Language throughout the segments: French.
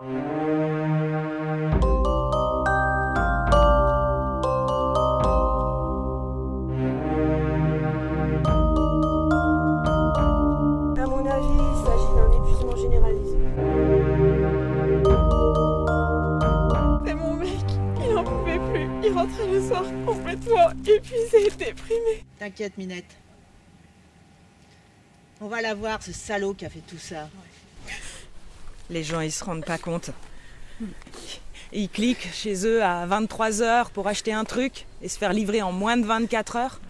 À mon avis, il s'agit d'un épuisement généralisé. C'est mon mec, il n'en pouvait plus. Il rentrait le soir complètement épuisé, déprimé. T'inquiète, Minette. On va la voir, ce salaud qui a fait tout ça. Les gens, ils se rendent pas compte. Ils cliquent chez eux à 23 h pour acheter un truc et se faire livrer en moins de 24 heures.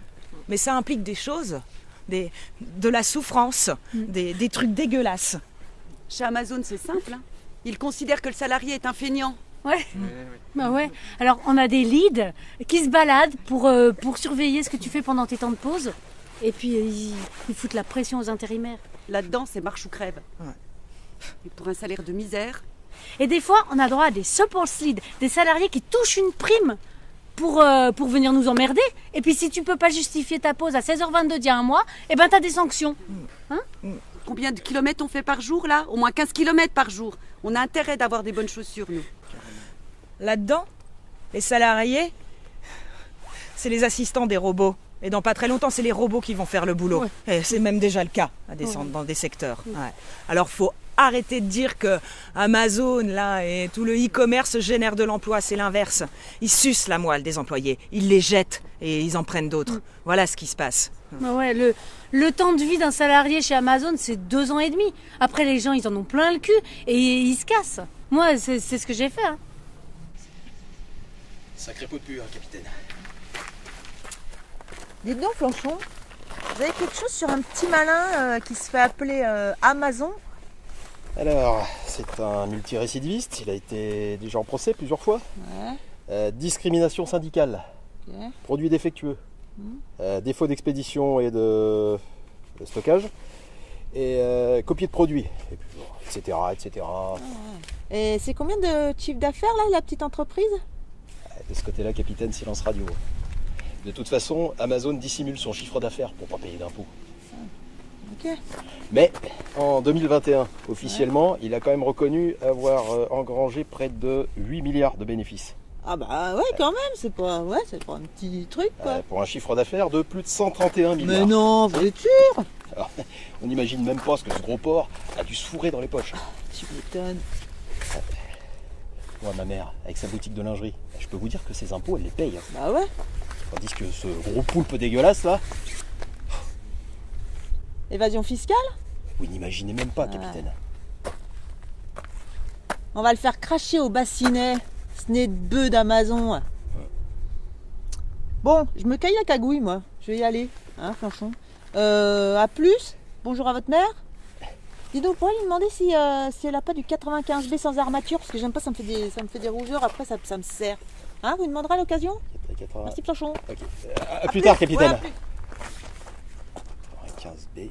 Mais ça implique des choses, de la souffrance, des trucs dégueulasses. Chez Amazon, c'est simple. Ils considèrent que le salarié est un feignant. Ouais. Bah ouais. Alors, on a des leads qui se baladent pour surveiller ce que tu fais pendant tes temps de pause. Et puis, ils foutent la pression aux intérimaires. Là-dedans, c'est marche ou crève. Ouais. Et pour un salaire de misère. Et des fois, on a droit à des support leads, des salariés qui touchent une prime pour venir nous emmerder. Et puis, si tu peux pas justifier ta pause à 16h22 d'il y a un mois, eh ben, t'as des sanctions. Hein? Combien de kilomètres on fait par jour, là? Au moins 15 kilomètres par jour. On a intérêt d'avoir des bonnes chaussures, nous. Là-dedans, les salariés, c'est les assistants des robots. Et dans pas très longtemps, c'est les robots qui vont faire le boulot. Ouais. Et c'est même déjà le cas dans des secteurs. Ouais. Alors, faut arrêter de dire que Amazon là, et tout le e-commerce génère de l'emploi. C'est l'inverse. Ils sucent la moelle des employés. Ils les jettent et ils en prennent d'autres. Voilà ce qui se passe. Bah ouais, le temps de vie d'un salarié chez Amazon, c'est 2 ans et demi. Après, les gens, ils en ont plein le cul et ils se cassent. Moi, c'est ce que j'ai fait. Hein. Sacré pot de pu, hein, capitaine. Dites donc, Planchon, vous avez quelque chose sur un petit malin qui se fait appeler Amazon? Alors, c'est un multirécidiviste. Il a été déjà en procès plusieurs fois. Ouais. Discrimination syndicale. Okay. Produit défectueux. Défaut d'expédition et de stockage. Et copie de produit. Et puis, bon, etc. etc. Ah ouais. Et c'est combien de chiffre d'affaires, là, la petite entreprise? De ce côté-là, capitaine, silence radio. De toute façon, Amazon dissimule son chiffre d'affaires pour ne pas payer d'impôts. Ok. Mais en 2021, officiellement, il a quand même reconnu avoir engrangé près de 8 milliards de bénéfices. Ah bah ouais, quand même, c'est pas un petit truc, quoi. Pour un chiffre d'affaires de plus de 131 milliards. Mais non, vous êtes sûr? Alors, on n'imagine même pas ce que ce gros porc a dû se fourrer dans les poches. Tu m'étonnes. Moi, ma mère, avec sa boutique de lingerie, je peux vous dire que ses impôts, elle les paye. Hein. Bah ouais. Tandis que ce gros poulpe dégueulasse, là... Évasion fiscale? Vous n'imaginez même pas, capitaine. On va le faire cracher au bassinet, ce nez de bœuf d'Amazon. Bon, je me caille la cagouille, moi. Je vais y aller, hein, Planchon. À plus. Bonjour à votre mère. Dis donc, vous pourriez lui demander si elle a pas du 95B sans armature, parce que j'aime pas, ça me fait des rougeurs, après ça me sert. Hein, vous demanderez à l'occasion? Merci, Planchon. Ok. À plus tard, capitaine. Ouais, à plus. 95B.